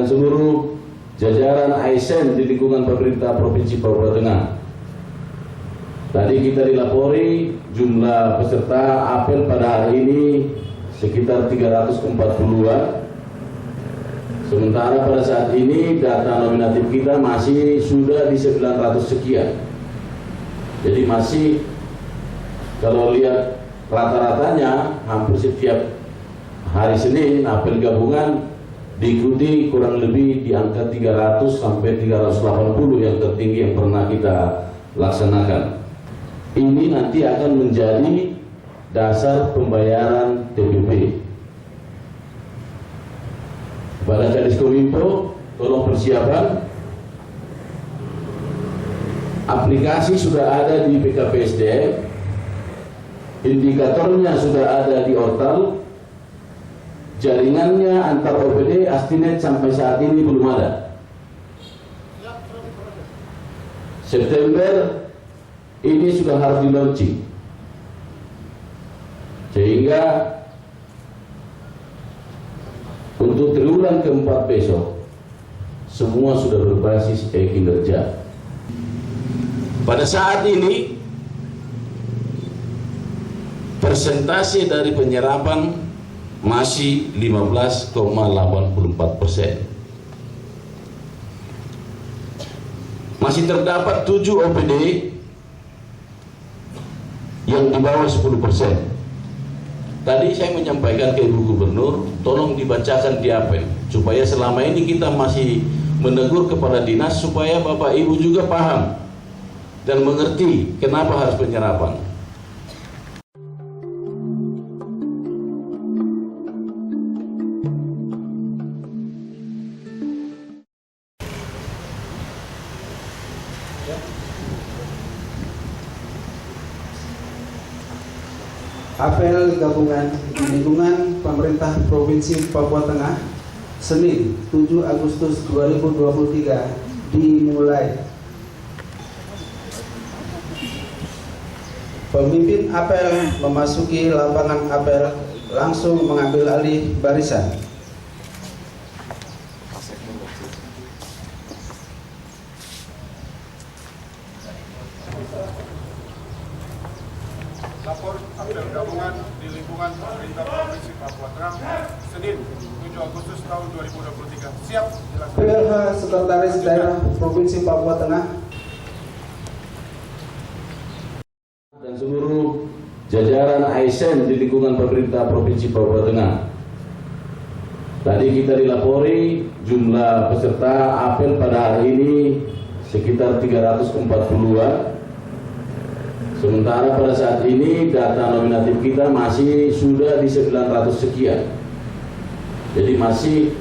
seluruh jajaran ASN di lingkungan pemerintah Provinsi Papua Tengah. Tadi kita dilapori jumlah peserta apel pada hari ini sekitar 340-an. Sementara pada saat ini data nominatif kita masih sudah di 900 sekian. Jadi masih kalau lihat rata-ratanya hampir setiap hari Senin apel gabungan diikuti kurang lebih di angka 300 sampai 380 yang tertinggi yang pernah kita laksanakan. Ini nanti akan menjadi dasar pembayaran TPP. Kepada Kadiskominfo, tolong persiapan. Aplikasi sudah ada di BKPSDM, indikatornya sudah ada di Ortal, jaringannya antar OPD, Astinet sampai saat ini belum ada. September ini sudah harus di launching, sehingga untuk triwulan keempat besok semua sudah berbasis kinerja. Pada saat ini persentase dari penyerapan masih 15,84%. Masih terdapat 7 OPD yang di bawah 10%. Tadi saya menyampaikan ke Ibu Gubernur, tolong dibacakan di apel, supaya selama ini kita masih menegur kepala dinas supaya Bapak Ibu juga paham dan mengerti kenapa harus penyerapan. Apel gabungan di lingkungan pemerintah Provinsi Papua Tengah Senin 7 Agustus 2023 dimulai. Pemimpin apel memasuki lapangan apel langsung mengambil alih barisan. Lapor apel gabungan di lingkungan pemerintah Provinsi Papua Tengah Senin 7 Agustus tahun 2023. Siap dilaksanakan. PLH Sekretaris Daerah Provinsi Papua Tengah Dan seluruh jajaran ASN di lingkungan pemerintah Provinsi Papua Tengah. Tadi kita dilapori jumlah peserta apel pada hari ini sekitar 340-an. Sementara pada saat ini data nominatif kita masih sudah di 900 sekian. Jadi masih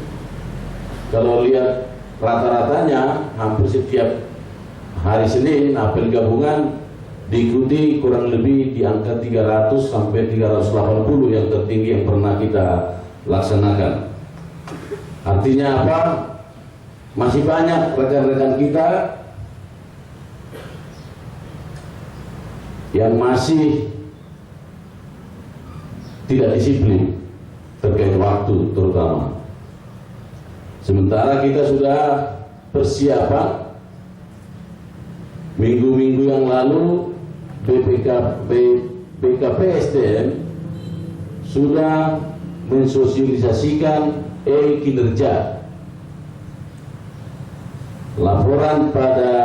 kalau lihat rata-ratanya hampir setiap hari Senin apel gabungan diikuti kurang lebih di angka 300 sampai 380 yang tertinggi yang pernah kita laksanakan. Artinya apa? Masih banyak rekan-rekan kita yang masih tidak disiplin terkait waktu terutama. Sementara kita sudah persiapan minggu-minggu yang lalu BKPSDM sudah mensosialisasikan kinerja. Laporan pada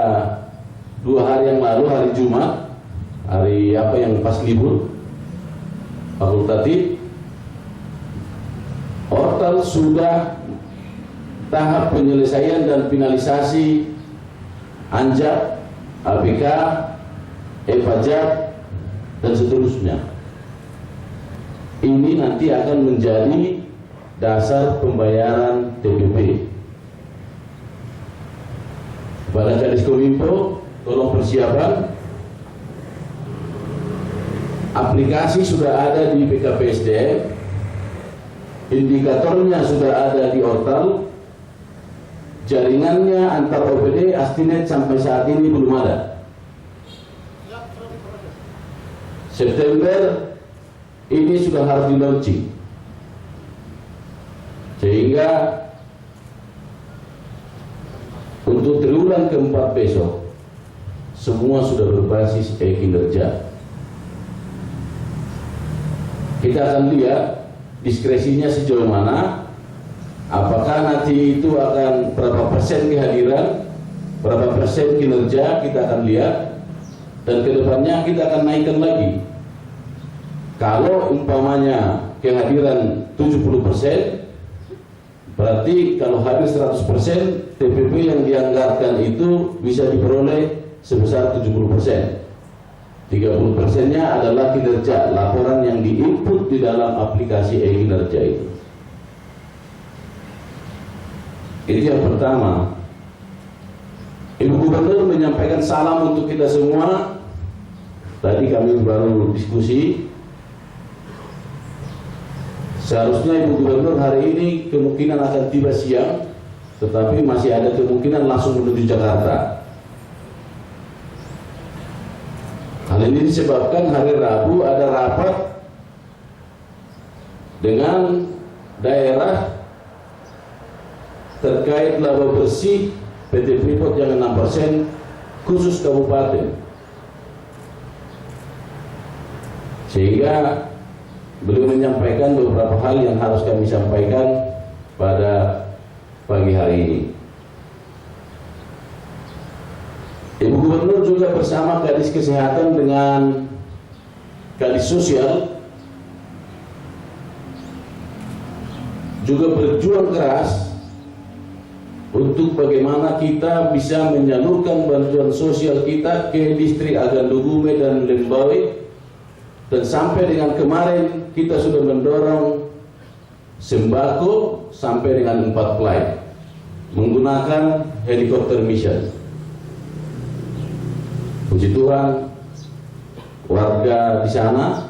2 hari yang lalu, hari Jumat, hari apa yang pas libur fakultatif, Ortal sudah tahap penyelesaian dan finalisasi Anjak, ABK, Pajak, dan seterusnya. Ini nanti akan menjadi dasar pembayaran TPP. Kepada Kadiskominfo, tolong persiapan. Aplikasi sudah ada di BKPSDM, indikatornya sudah ada di Ortal, jaringannya antar OPD, Astinet sampai saat ini belum ada. September ini sudah harus di launching, sehingga Untuk triwulan keempat besok, semua sudah berbasis kinerja. Kita akan lihat diskresinya sejauh mana, apakah nanti itu akan berapa persen kehadiran, berapa persen kinerja, kita akan lihat, dan kedepannya kita akan naikkan lagi. Kalau umpamanya kehadiran 70%, berarti kalau hadir 100%, TPP yang dianggarkan itu bisa diperoleh sebesar 70%. 30%-nya adalah kinerja, laporan yang diinput di dalam aplikasi e-kinerja itu. Itu yang pertama. Ibu Gubernur menyampaikan salam untuk kita semua. Tadi kami baru diskusi. Seharusnya Ibu Gubernur hari ini kemungkinan akan tiba siang, tetapi masih ada kemungkinan langsung menuju Jakarta. Hal ini disebabkan hari Rabu ada rapat dengan daerah terkait laba bersih PT Freeport yang 6% khusus kabupaten. Sehingga beliau menyampaikan beberapa hal yang harus kami sampaikan pada pagi hari ini. Ibu Gubernur juga bersama Kadis Kesehatan dengan Kadis Sosial juga berjuang keras untuk bagaimana kita bisa menyalurkan bantuan sosial kita ke distrik Agandugume dan Lembawe, dan sampai dengan kemarin kita sudah mendorong sembako sampai dengan 4 flight menggunakan helikopter mission. Puji Tuhan, warga di sana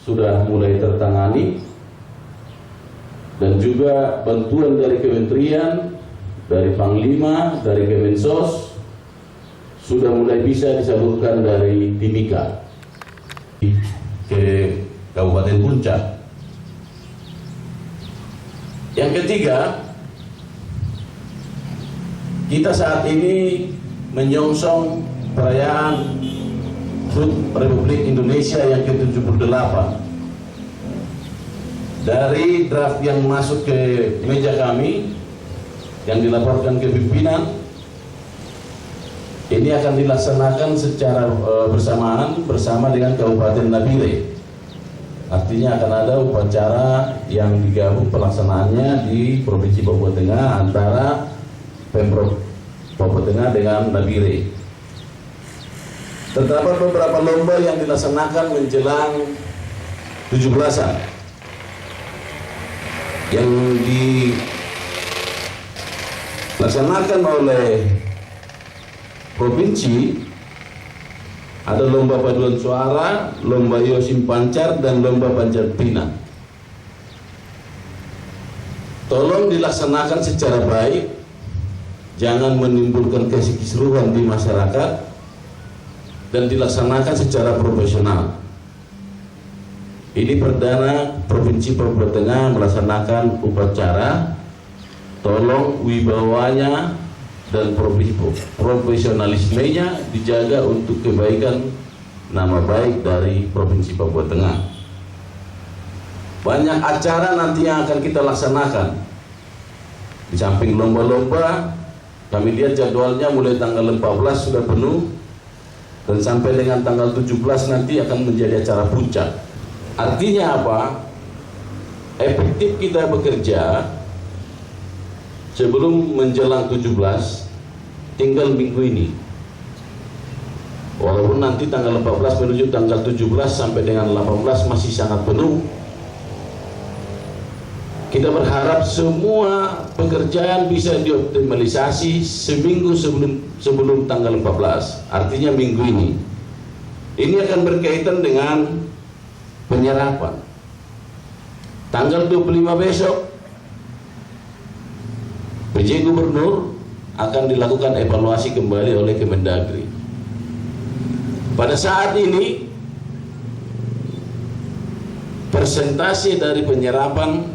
sudah mulai tertangani, dan juga bantuan dari kementerian, dari Panglima, dari Kemensos sudah mulai bisa disalurkan dari Timika ke Kabupaten Puncak. Yang ketiga, kita saat ini menyongsong perayaan HUT Republik Indonesia yang ke-78. Dari draft yang masuk ke meja kami, yang dilaporkan ke pimpinan, ini akan dilaksanakan secara bersamaan bersama dengan Kabupaten Nabire. Artinya akan ada upacara yang digabung pelaksanaannya di Provinsi Papua Tengah antara Pemprov Papua Tengah dengan Nabire. Terdapat beberapa lomba yang dilaksanakan menjelang 17-an yang dilaksanakan oleh provinsi. Ada lomba paduan suara, lomba yosim pancar, dan lomba pancar pinang. Tolong dilaksanakan secara baik, jangan menimbulkan keseruan di masyarakat, dan dilaksanakan secara profesional. Ini perdana Provinsi Papua Tengah melaksanakan upacara. Tolong wibawanya dan profesionalismenya dijaga untuk kebaikan nama baik dari Provinsi Papua Tengah. Banyak acara nanti yang akan kita laksanakan. Di samping lomba-lomba, kami lihat jadwalnya mulai tanggal 14 sudah penuh, dan sampai dengan tanggal 17 nanti akan menjadi acara puncak. Artinya apa? Efektif kita bekerja sebelum menjelang 17, tinggal minggu ini. Walaupun nanti tanggal 14 menuju tanggal 17 sampai dengan 18 masih sangat penuh, kita berharap semua pekerjaan bisa dioptimalisasi seminggu sebelum tanggal 14, artinya minggu ini. Ini akan berkaitan dengan penyerapan. Tanggal 25 besok, PJ Gubernur akan dilakukan evaluasi kembali oleh Kemendagri. Pada saat ini, persentase dari penyerapan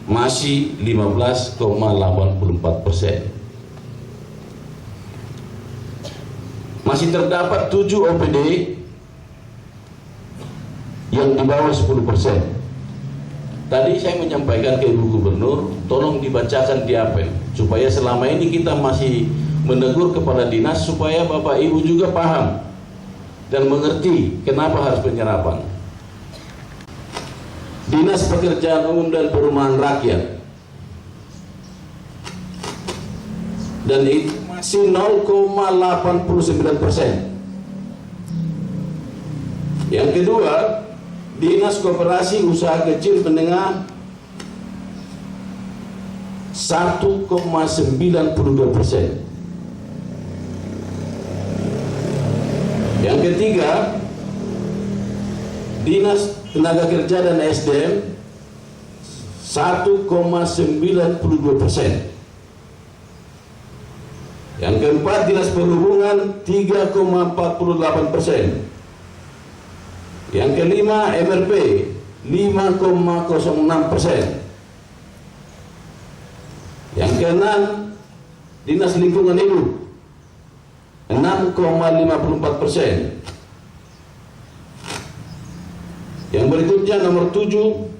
masih 15,84%. masih terdapat 7 OPD yang di bawah 10%. Tadi saya menyampaikan ke Ibu Gubernur, tolong dibacakan di apel, supaya selama ini kita masih menegur kepala dinas, supaya Bapak Ibu juga paham dan mengerti kenapa harus penyerapan. Dinas Pekerjaan Umum dan Perumahan Rakyat, dan itu masih 0,89%. Yang kedua, Dinas Koperasi Usaha Kecil Menengah 1,92%. Yang ketiga, Dinas Tenaga Kerja dan SDM 1,92%. Yang keempat, Dinas Perhubungan 3,48%. Yang kelima, MRP 5,06%. Yang keenam, Dinas Lingkungan Hidup 6,54%. Yang berikutnya nomor 7,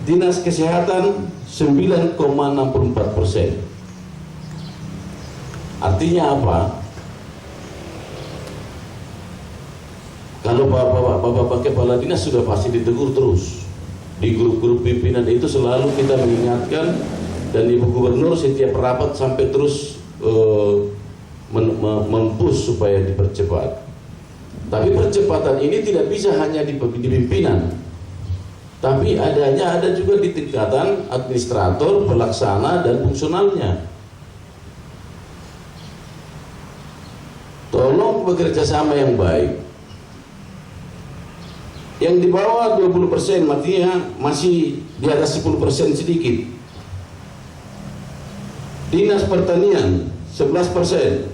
Dinas Kesehatan 9,64%. Artinya apa? Kalau Bapak Kepala Dinas sudah pasti ditegur terus. Di grup-grup pimpinan itu selalu kita mengingatkan, dan Ibu Gubernur setiap rapat sampai terus mempush supaya dipercepat. Tapi percepatan ini tidak bisa hanya di pimpinan, tapi ada juga di tingkatan administrator, pelaksana, dan fungsionalnya. Tolong bekerja sama yang baik. Yang di bawah 20%, artinya masih di atas 10% sedikit. Dinas Pertanian 11%.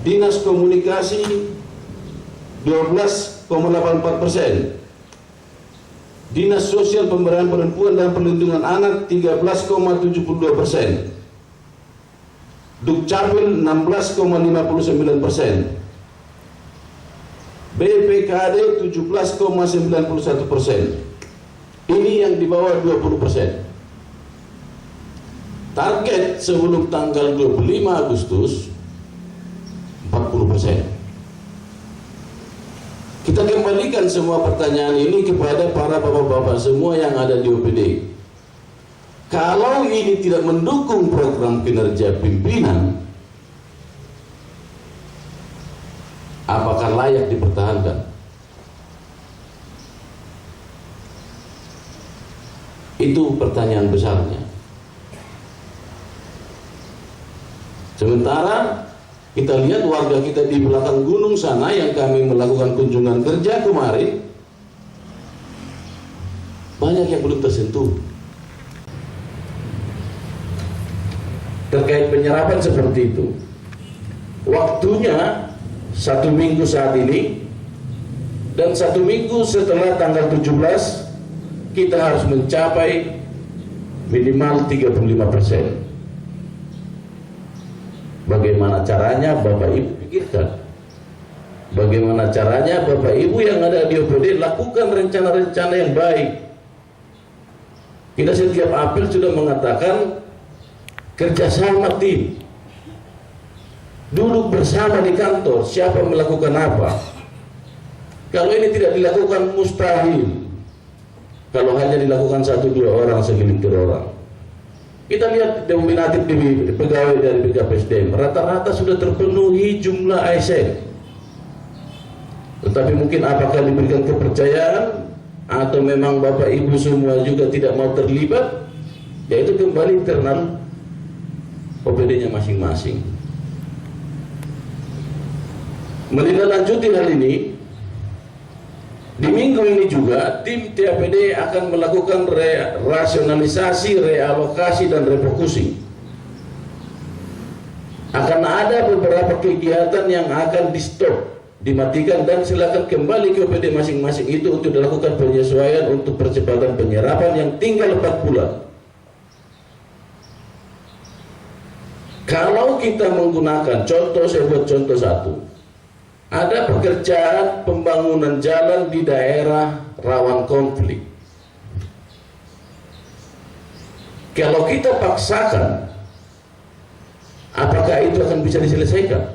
Dinas Komunikasi 12,84%. Dinas Sosial Pemberdayaan Perempuan dan Perlindungan Anak 13,72%. Dukcapil 16,59%. BPKD 17,91%. Ini yang di bawah 20%. Target sebelum tanggal 25 Agustus 40%. Kita kembalikan semua pertanyaan ini kepada para bapak-bapak semua yang ada di OPD. Kalau ini tidak mendukung program kinerja pimpinan, apakah layak dipertahankan? Itu pertanyaan besarnya. Sementara kita lihat warga kita di belakang gunung sana yang kami melakukan kunjungan kerja kemarin, banyak yang belum tersentuh. Terkait penyerapan seperti itu, waktunya 1 minggu saat ini, dan 1 minggu setelah tanggal 17 kita harus mencapai minimal 35%. Bagaimana caranya Bapak Ibu pikirkan? Bagaimana caranya Bapak Ibu yang ada di OPD lakukan rencana-rencana yang baik. Kita setiap apel sudah mengatakan kerjasama tim, duduk bersama di kantor, siapa melakukan apa. Kalau ini tidak dilakukan mustahil. Kalau hanya dilakukan 1-2 orang segelintir orang. Kita lihat dominatif di pegawai dari BKPSDM, rata-rata sudah terpenuhi jumlah ASN. Tetapi mungkin apakah diberikan kepercayaan atau memang Bapak Ibu semua juga tidak mau terlibat, yaitu kembali internal OPD-nya masing-masing. Menindaklanjuti hal ini, di minggu ini juga tim TAPD akan melakukan rasionalisasi, realokasi, dan refocusing. Akan ada beberapa kegiatan yang akan di-stop, dimatikan, dan silakan kembali ke OPD masing-masing itu untuk dilakukan penyesuaian untuk percepatan penyerapan yang tinggal 4 bulan. Kalau kita menggunakan contoh, saya buat contoh satu. Ada pekerjaan pembangunan jalan di daerah rawan konflik. Kalau kita paksakan, apakah itu akan bisa diselesaikan?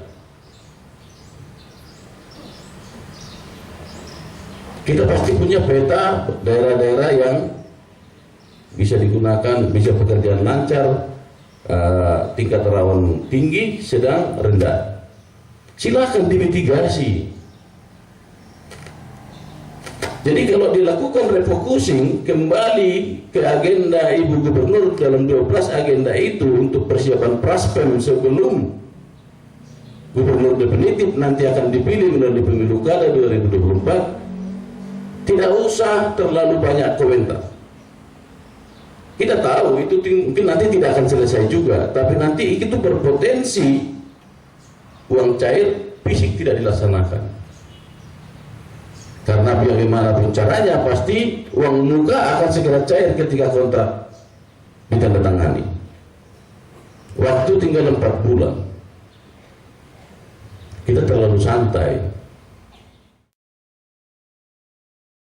Kita pasti punya peta daerah-daerah yang bisa digunakan, bisa pekerjaan lancar, tingkat rawan tinggi, sedang, rendah. Silakan dimitigasi. Jadi kalau dilakukan refocusing kembali ke agenda Ibu Gubernur dalam 12 agenda itu untuk persiapan praspem sebelum Gubernur definitif nanti akan dipilih melalui pemilu kada 2024, tidak usah terlalu banyak komentar. Kita tahu itu mungkin nanti tidak akan selesai juga, tapi nanti itu berpotensi uang cair fisik tidak dilaksanakan. Karena bagaimanapun caranya pasti uang muka akan segera cair ketika kontrak ditandatangani. Waktu tinggal 4 bulan. Kita terlalu santai.